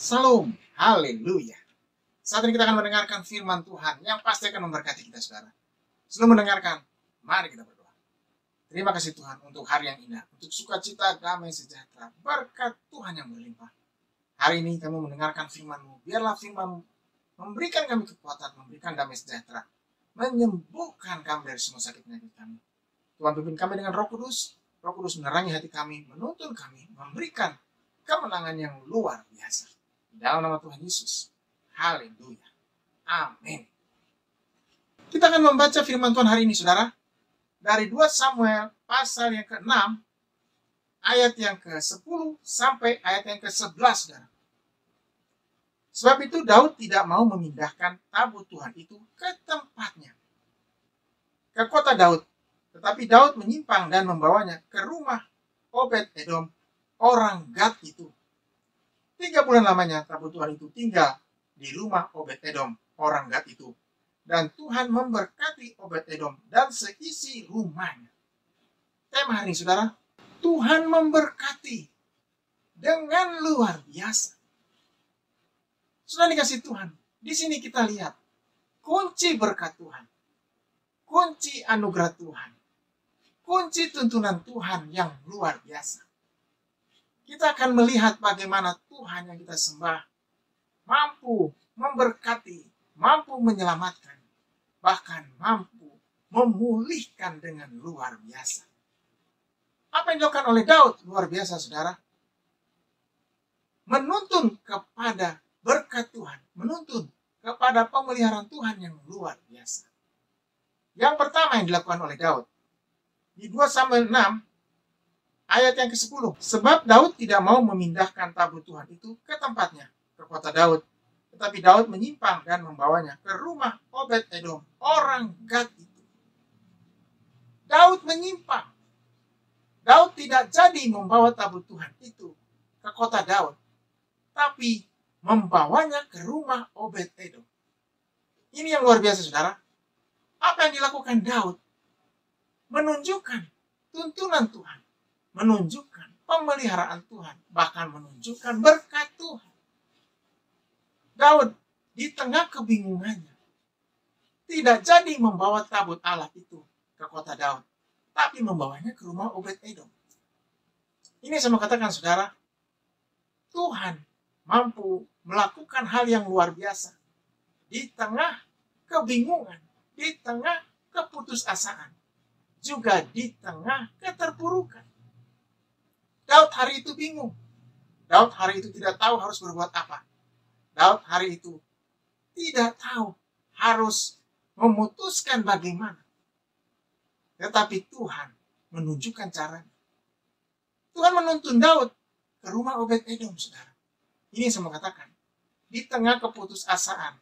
Salam, haleluya. Saat ini kita akan mendengarkan firman Tuhan yang pasti akan memberkati kita, saudara. Sebelum mendengarkan, mari kita berdoa. Terima kasih Tuhan untuk hari yang indah, untuk sukacita, damai, sejahtera, berkat Tuhan yang berlimpah. Hari ini kami mendengarkan firman-Mu. Biarlah firman-Mu memberikan kami kekuatan, memberikan damai sejahtera, menyembuhkan kami dari semua sakit penyakit kami. Tuhan pimpin kami dengan Roh Kudus. Roh Kudus menerangi hati kami, menuntun kami, memberikan kemenangan yang luar biasa. Dalam nama Tuhan Yesus. Haleluya. Amin. Kita akan membaca firman Tuhan hari ini, saudara. Dari 2 Samuel pasal yang ke-6, ayat yang ke-10 sampai ayat yang ke-11, saudara. Sebab itu Daud tidak mau memindahkan tabut Tuhan itu ke tempatnya, ke kota Daud. Tetapi Daud menyimpang dan membawanya ke rumah Obed-Edom, orang Gad itu. 3 bulan lamanya tabut Tuhan itu tinggal di rumah Obed-Edom, orang Gad itu. Dan Tuhan memberkati Obed-Edom dan seisi rumahnya. Tema hari ini, saudara, Tuhan memberkati dengan luar biasa. Sudah dikasih Tuhan. Di sini kita lihat kunci berkat Tuhan, kunci anugerah Tuhan, kunci tuntunan Tuhan yang luar biasa. Kita akan melihat bagaimana Tuhan yang kita sembah mampu memberkati, mampu menyelamatkan, bahkan mampu memulihkan dengan luar biasa. Apa yang dilakukan oleh Daud luar biasa, saudara. Menuntun kepada berkat Tuhan, menuntun kepada pemeliharaan Tuhan yang luar biasa. Yang pertama yang dilakukan oleh Daud, di 2 Samuel 6, ayat yang ke-10. Sebab Daud tidak mau memindahkan tabut Tuhan itu ke tempatnya, ke kota Daud. Tetapi Daud menyimpang dan membawanya ke rumah Obed-Edom, orang Gad itu. Daud menyimpang. Daud tidak jadi membawa tabut Tuhan itu ke kota Daud, tapi membawanya ke rumah Obed-Edom. Ini yang luar biasa, saudara. Apa yang dilakukan Daud? Menunjukkan tuntunan Tuhan, menunjukkan pemeliharaan Tuhan, bahkan menunjukkan berkat Tuhan. Daud di tengah kebingungannya tidak jadi membawa tabut Allah itu ke kota Daud, tapi membawanya ke rumah Obed-Edom. Ini saya mau katakan, saudara, Tuhan mampu melakukan hal yang luar biasa di tengah kebingungan, di tengah keputusasaan, juga di tengah keterpurukan. Daud hari itu bingung. Daud hari itu tidak tahu harus berbuat apa. Daud hari itu tidak tahu harus memutuskan bagaimana. Tetapi Tuhan menunjukkan caranya. Tuhan menuntun Daud ke rumah Obed-Edom, saudara. Ini saya mau katakan. Di tengah keputusasaan,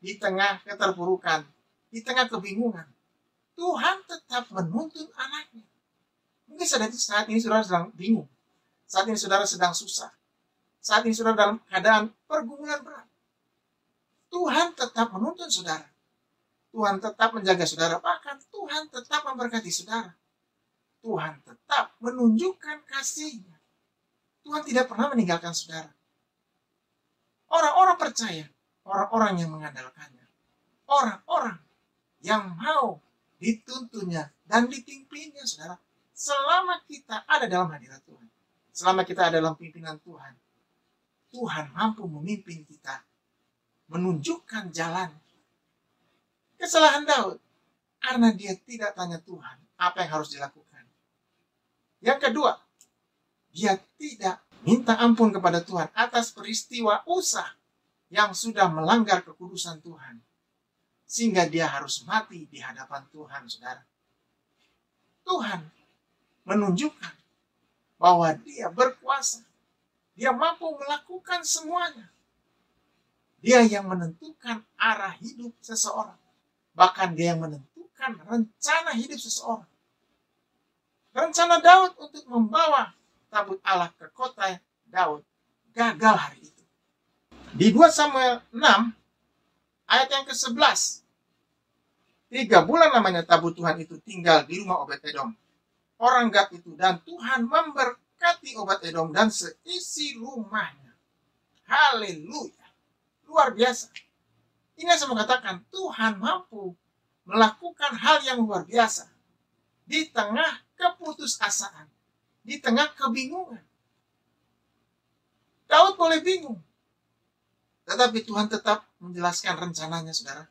di tengah keterpurukan, di tengah kebingungan, Tuhan tetap menuntun anaknya. Mungkin saat ini saudara sedang bingung. Saat ini saudara sedang susah. Saat ini saudara dalam keadaan pergumulan berat. Tuhan tetap menuntun saudara. Tuhan tetap menjaga saudara. Bahkan Tuhan tetap memberkati saudara. Tuhan tetap menunjukkan kasih-Nya. Tuhan tidak pernah meninggalkan saudara. Orang-orang percaya, orang-orang yang mengandalkannya, orang-orang yang mau dituntunnya dan dipimpinnya, saudara. Selama kita ada dalam hadirat Tuhan, selama kita ada dalam pimpinan Tuhan, Tuhan mampu memimpin kita, menunjukkan jalan. Kesalahan Daud, karena dia tidak tanya Tuhan apa yang harus dilakukan. Yang kedua, dia tidak minta ampun kepada Tuhan atas peristiwa Usa yang sudah melanggar kekudusan Tuhan, sehingga dia harus mati di hadapan Tuhan, saudara. Tuhan menunjukkan bahwa dia berkuasa. Dia mampu melakukan semuanya. Dia yang menentukan arah hidup seseorang. Bahkan dia yang menentukan rencana hidup seseorang. Rencana Daud untuk membawa tabut Allah ke kota Daud gagal hari itu. Di 2 Samuel 6, ayat yang ke-11. 3 bulan lamanya tabut Tuhan itu tinggal di rumah Obed-Edom, orang Gad itu. Dan Tuhan memberkati Obed-Edom dan seisi rumahnya. Haleluya. Luar biasa. Ini yang saya mau katakan, Tuhan mampu melakukan hal yang luar biasa di tengah keputusasaan, di tengah kebingungan. Daud boleh bingung, tetapi Tuhan tetap menjelaskan rencananya, saudara.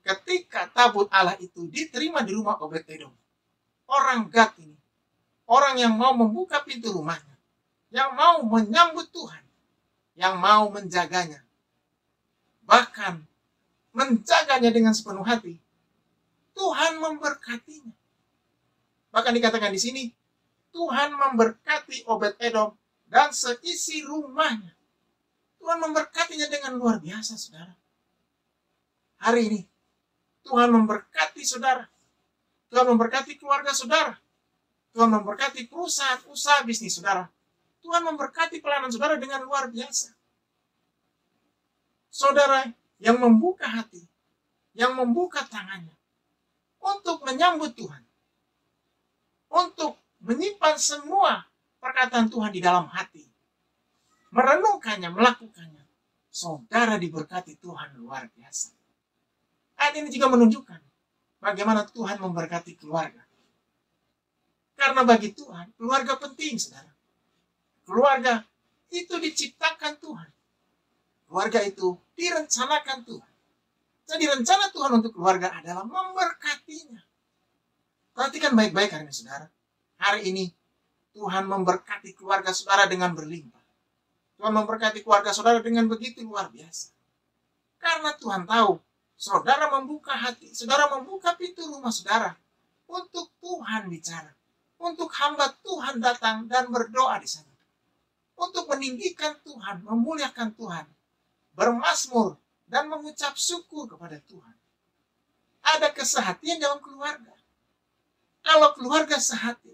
Ketika tabut Allah itu diterima di rumah Obed-Edom, orang Gad ini, orang yang mau membuka pintu rumahnya, yang mau menyambut Tuhan, yang mau menjaganya, bahkan menjaganya dengan sepenuh hati, Tuhan memberkatinya. Bahkan dikatakan di sini, Tuhan memberkati Obed-Edom dan seisi rumahnya. Tuhan memberkatinya dengan luar biasa, saudara. Hari ini, Tuhan memberkati saudara. Tuhan memberkati keluarga saudara. Tuhan memberkati perusahaan, usaha bisnis saudara. Tuhan memberkati pelayanan saudara dengan luar biasa. Saudara yang membuka hati, yang membuka tangannya untuk menyambut Tuhan, untuk menyimpan semua perkataan Tuhan di dalam hati, merenungkannya, melakukannya, saudara diberkati Tuhan luar biasa. Ayat ini juga menunjukkan bagaimana Tuhan memberkati keluarga. Karena bagi Tuhan, keluarga penting, saudara. Keluarga itu diciptakan Tuhan. Keluarga itu direncanakan Tuhan. Jadi rencana Tuhan untuk keluarga adalah memberkatinya. Perhatikan baik-baik hari ini, saudara. Hari ini, Tuhan memberkati keluarga saudara dengan berlimpah. Tuhan memberkati keluarga saudara dengan begitu luar biasa. Karena Tuhan tahu, saudara membuka hati, saudara membuka pintu rumah saudara untuk Tuhan bicara. Untuk hamba Tuhan datang dan berdoa di sana. Untuk meninggikan Tuhan, memuliakan Tuhan, bermazmur, dan mengucap syukur kepada Tuhan. Ada kesehatian dalam keluarga. Kalau keluarga sehati,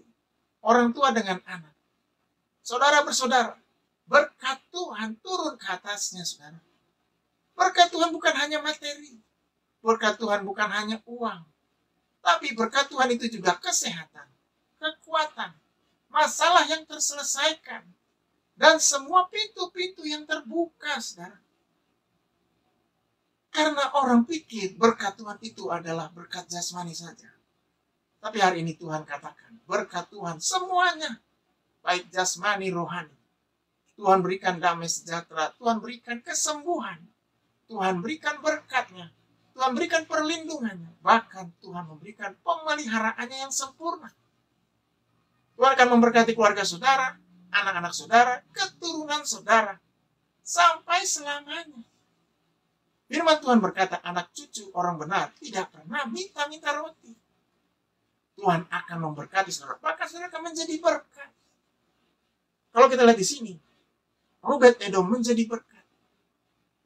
orang tua dengan anak, saudara bersaudara, berkat Tuhan turun ke atasnya, saudara. Berkat Tuhan bukan hanya materi. Berkat Tuhan bukan hanya uang. Tapi berkat Tuhan itu juga kesehatan, kekuatan, masalah yang terselesaikan, dan semua pintu-pintu yang terbuka, saudara. Karena orang pikir berkat Tuhan itu adalah berkat jasmani saja. Tapi hari ini Tuhan katakan, berkat Tuhan semuanya, baik jasmani, rohani. Tuhan berikan damai sejahtera, Tuhan berikan kesembuhan, Tuhan berikan berkatnya, Tuhan berikan perlindungannya, bahkan Tuhan memberikan pemeliharaannya yang sempurna. Tuhan akan memberkati keluarga saudara, anak-anak saudara, keturunan saudara, sampai selamanya. Firman Tuhan berkata, anak cucu orang benar tidak pernah minta-minta roti. Tuhan akan memberkati saudara, bahkan saudara akan menjadi berkat. Kalau kita lihat di sini, Obed-Edom menjadi berkat.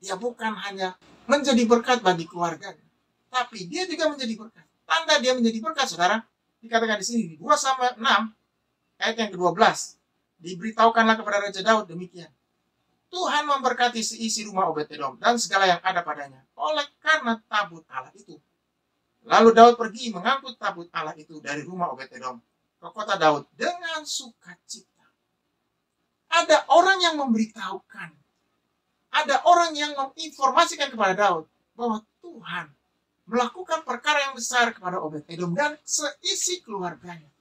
Dia bukan hanya menjadi berkat bagi keluarganya, tapi dia juga menjadi berkat. Tanda dia menjadi berkat, saudara, dikatakan di sini di 2 Samuel 6 ayat yang ke-12. Diberitahukanlah kepada Raja Daud demikian. Tuhan memberkati seisi rumah Obed-Edom dan segala yang ada padanya oleh karena tabut Allah itu. Lalu Daud pergi mengangkut tabut Allah itu dari rumah Obed-Edom ke kota Daud dengan sukacita. Ada orang yang memberitahukan, ada orang yang menginformasikan kepada Daud bahwa Tuhan melakukan perkara yang besar kepada Obed-Edom dan seisi keluarganya.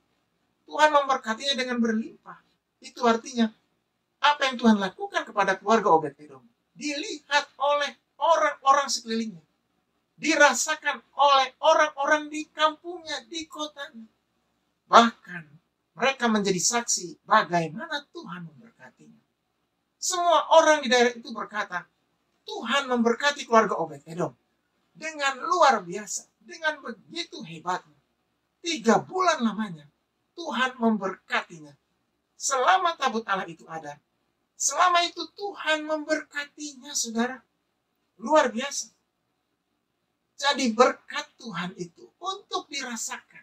Tuhan memberkatinya dengan berlimpah. Itu artinya apa yang Tuhan lakukan kepada keluarga Obed-Edom dilihat oleh orang-orang sekelilingnya, dirasakan oleh orang-orang di kampungnya, di kotanya. Bahkan mereka menjadi saksi bagaimana Tuhan memberkatinya. Semua orang di daerah itu berkata, Tuhan memberkati keluarga Obed-Edom dengan luar biasa, dengan begitu hebatnya. 3 bulan lamanya Tuhan memberkatinya. Selama tabut Allah itu ada, selama itu Tuhan memberkatinya, saudara. Luar biasa. Jadi berkat Tuhan itu untuk dirasakan.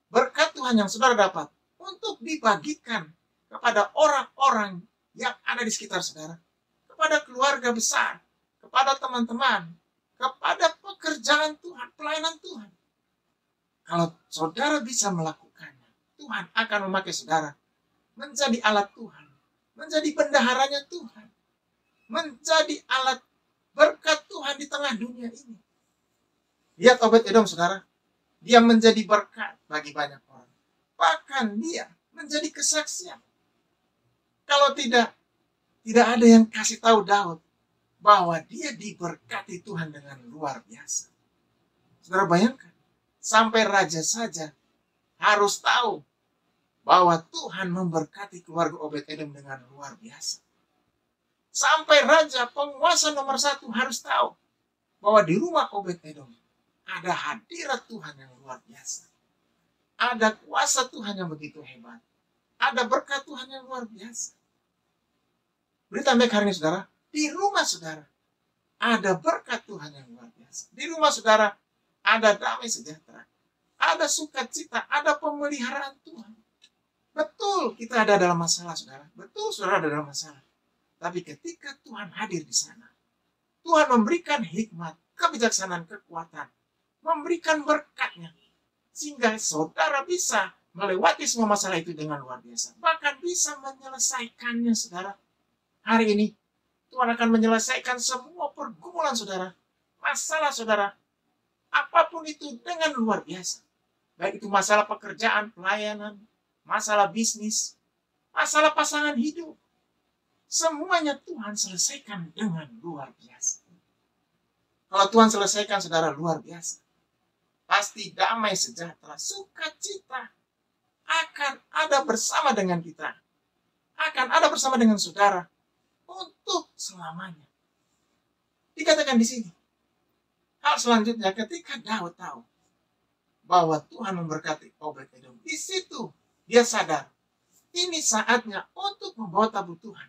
Berkat Tuhan yang saudara dapat untuk dibagikan kepada orang-orang yang ada di sekitar saudara. Kepada keluarga besar, kepada teman-teman, kepada pekerjaan Tuhan, pelayanan Tuhan. Kalau saudara bisa melakukannya, Tuhan akan memakai saudara menjadi alat Tuhan, menjadi bendaharanya Tuhan. menjadi alat berkat Tuhan di tengah dunia ini. Lihat Obed-Edom, saudara. Dia menjadi berkat bagi banyak orang. Bahkan dia menjadi kesaksian. Kalau tidak ada yang kasih tahu Daud bahwa dia diberkati Tuhan dengan luar biasa. Saudara bayangkan, sampai raja saja harus tahu bahwa Tuhan memberkati keluarga Obed-Edom dengan luar biasa. Sampai raja, penguasa nomor 1 harus tahu bahwa di rumah Obed-Edom ada hadirat Tuhan yang luar biasa. Ada kuasa Tuhan yang begitu hebat. Ada berkat Tuhan yang luar biasa. Berita baik hari ini, saudara, di rumah saudara ada berkat Tuhan yang luar biasa. Di rumah saudara ada damai sejahtera, ada sukacita, ada pemeliharaan Tuhan. Betul kita ada dalam masalah, saudara. Betul saudara ada dalam masalah. Tapi ketika Tuhan hadir di sana, Tuhan memberikan hikmat, kebijaksanaan, kekuatan, memberikan berkatnya, sehingga saudara bisa melewati semua masalah itu dengan luar biasa. Bahkan bisa menyelesaikannya, saudara. Hari ini, Tuhan akan menyelesaikan semua pergumulan saudara, masalah saudara, apapun itu dengan luar biasa. Baik itu masalah pekerjaan, pelayanan, masalah bisnis, masalah pasangan hidup. Semuanya Tuhan selesaikan dengan luar biasa. Kalau Tuhan selesaikan saudara luar biasa, pasti damai sejahtera, sukacita akan ada bersama dengan kita. Akan ada bersama dengan saudara untuk selamanya. Dikatakan di sini. Hal selanjutnya ketika Daud tahu bahwa Tuhan memberkati Obed-Edom, di situ dia sadar ini saatnya untuk membawa tabut Tuhan.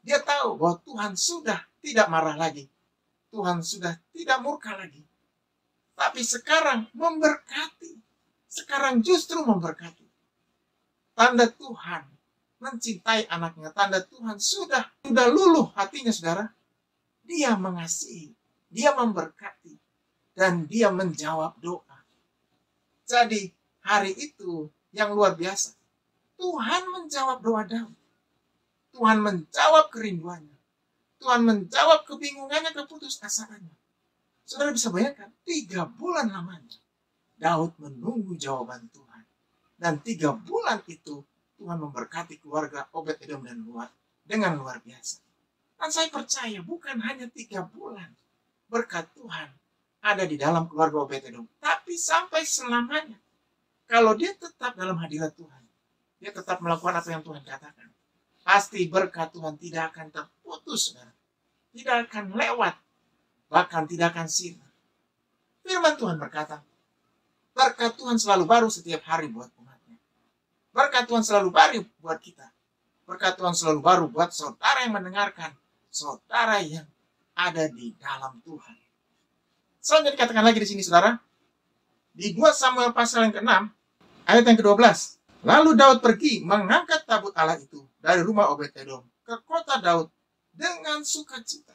Dia tahu bahwa Tuhan sudah tidak marah lagi. Tuhan sudah tidak murka lagi. Tapi sekarang memberkati. Sekarang justru memberkati. Tanda Tuhan mencintai anaknya. Tanda Tuhan sudah luluh hatinya, saudara. Dia mengasihi. Dia memberkati. Dan dia menjawab doa. Jadi hari itu yang luar biasa. Tuhan menjawab doa Daud. Tuhan menjawab kerinduannya. Tuhan menjawab kebingungannya, keputusasaannya. Saudara bisa bayangkan, 3 bulan lamanya Daud menunggu jawaban Tuhan. Dan 3 bulan itu Tuhan memberkati keluarga Obed-Edom dengan luar biasa. Dan saya percaya bukan hanya 3 bulan berkat Tuhan ada di dalam keluarga Obed-Edom, tapi sampai selamanya. Kalau dia tetap dalam hadirat Tuhan, dia tetap melakukan apa yang Tuhan katakan, pasti berkat Tuhan tidak akan terputus, saudara. Tidak akan lewat, bahkan tidak akan sirna. Firman Tuhan berkata, berkat Tuhan selalu baru setiap hari buat umatnya. Berkat Tuhan selalu baru buat kita. Berkat Tuhan selalu baru buat saudara yang mendengarkan, saudara yang ada di dalam Tuhan. Selanjutnya dikatakan lagi di sini, saudara, di 2 Samuel pasal yang ke-6, ayat yang ke-12. Lalu Daud pergi mengangkat tabut Allah itu dari rumah Obed-Edom ke kota Daud dengan sukacita.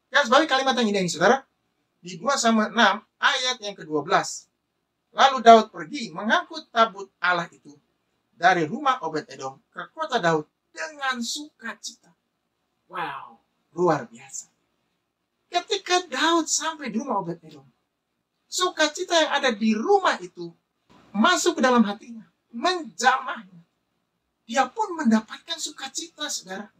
Garis bawah kalimat yang ini, saudara. Di 2 Samuel 6 ayat yang ke-12. Lalu Daud pergi mengangkut tabut Allah itu dari rumah Obed-Edom ke kota Daud dengan sukacita. Wow, luar biasa. Ketika Daud sampai di rumah Obed-Edom, sukacita yang ada di rumah itu masuk ke dalam hatinya, menjamahnya. Dia pun mendapatkan sukacita, saudara.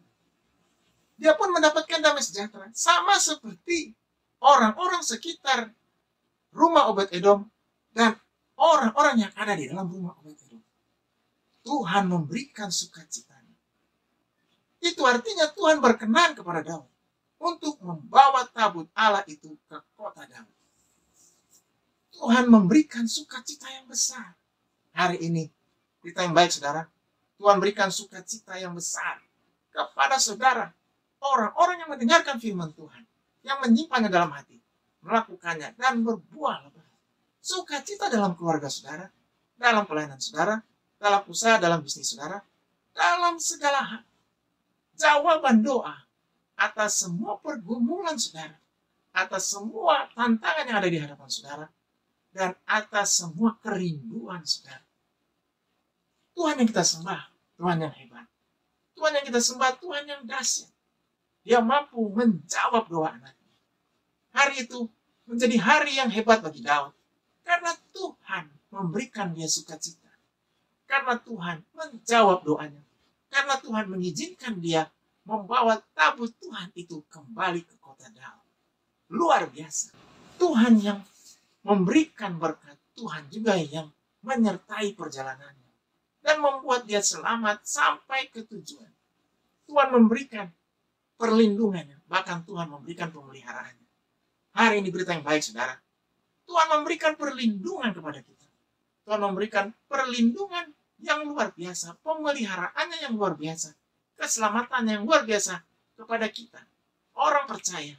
Dia pun mendapatkan damai sejahtera. Sama seperti orang-orang sekitar rumah Obed-Edom dan orang-orang yang ada di dalam rumah Obed-Edom. Tuhan memberikan sukacitanya. Itu artinya Tuhan berkenan kepada Daud untuk membawa tabut Allah itu ke kota Daud. Tuhan memberikan sukacita yang besar. Hari ini, berita yang baik, saudara. Tuhan berikan sukacita yang besar kepada saudara. Orang-orang yang mendengarkan firman Tuhan, yang menyimpannya dalam hati, melakukannya dan berbuah lebat. Sukacita dalam keluarga saudara, dalam pelayanan saudara, dalam usaha, dalam bisnis saudara, dalam segala hal. Jawaban doa atas semua pergumulan saudara, atas semua tantangan yang ada di hadapan saudara, dan atas semua kerinduan saudara. Tuhan yang kita sembah, Tuhan yang hebat. Tuhan yang kita sembah, Tuhan yang dahsyat. Dia mampu menjawab doa anaknya. Hari itu menjadi hari yang hebat bagi Daud. Karena Tuhan memberikan dia sukacita. Karena Tuhan menjawab doanya. Karena Tuhan mengizinkan dia membawa tabut Tuhan itu kembali ke kota Daud. Luar biasa. Tuhan yang memberikan berkat. Tuhan juga yang menyertai perjalanannya. Dan membuat dia selamat sampai ke tujuan. Tuhan memberikan perlindungannya. Bahkan Tuhan memberikan pemeliharaannya. Hari ini berita yang baik, saudara. Tuhan memberikan perlindungan kepada kita. Tuhan memberikan perlindungan yang luar biasa. Pemeliharaannya yang luar biasa. Keselamatannya yang luar biasa kepada kita. Orang percaya.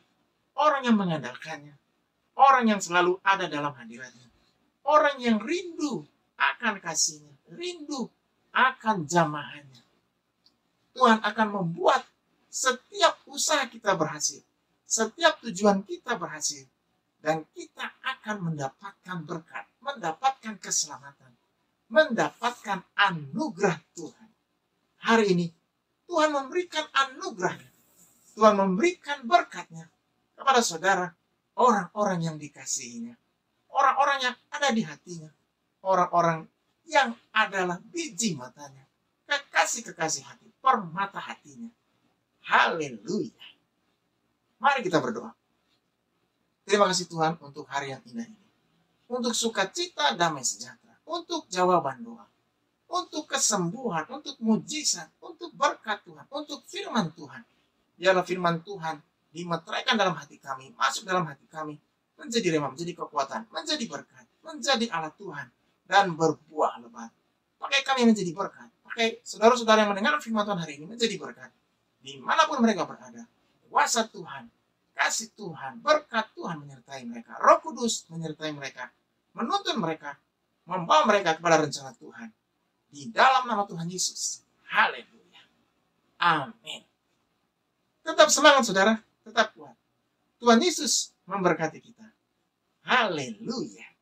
Orang yang mengandalkannya. Orang yang selalu ada dalam hadiratnya. Orang yang rindu akan kasihnya. Rindu akan jamahannya. Tuhan akan membuat setiap usaha kita berhasil. Setiap tujuan kita berhasil. Dan kita akan mendapatkan berkat. Mendapatkan keselamatan. Mendapatkan anugerah Tuhan. Hari ini Tuhan memberikan anugerahnya. Tuhan memberikan berkatnya kepada saudara. Orang-orang yang dikasihinya. Orang-orang yang ada di hatinya. Orang-orang yang adalah biji matanya. Kekasih-kekasih hati. Permata hatinya. Haleluya. Mari kita berdoa. Terima kasih Tuhan untuk hari yang indah ini. Untuk sukacita damai sejahtera. Untuk jawaban doa. Untuk kesembuhan. Untuk mujizat. Untuk berkat Tuhan. Untuk firman Tuhan. Biarlah firman Tuhan dimeteraikan dalam hati kami. Masuk dalam hati kami. Menjadi rema. Menjadi kekuatan. Menjadi berkat. Menjadi alat Tuhan. Dan berbuah lebat. Pakai kami menjadi berkat. Pakai saudara-saudara yang mendengar firman Tuhan hari ini menjadi berkat. Dimanapun mereka berada. Kuasa Tuhan. Kasih Tuhan, berkat Tuhan menyertai mereka. Roh Kudus menyertai mereka. Menuntun mereka. Membawa mereka kepada rencana Tuhan. Di dalam nama Tuhan Yesus. Haleluya. Amin. Tetap semangat saudara. Tetap kuat. Tuhan Yesus memberkati kita. Haleluya.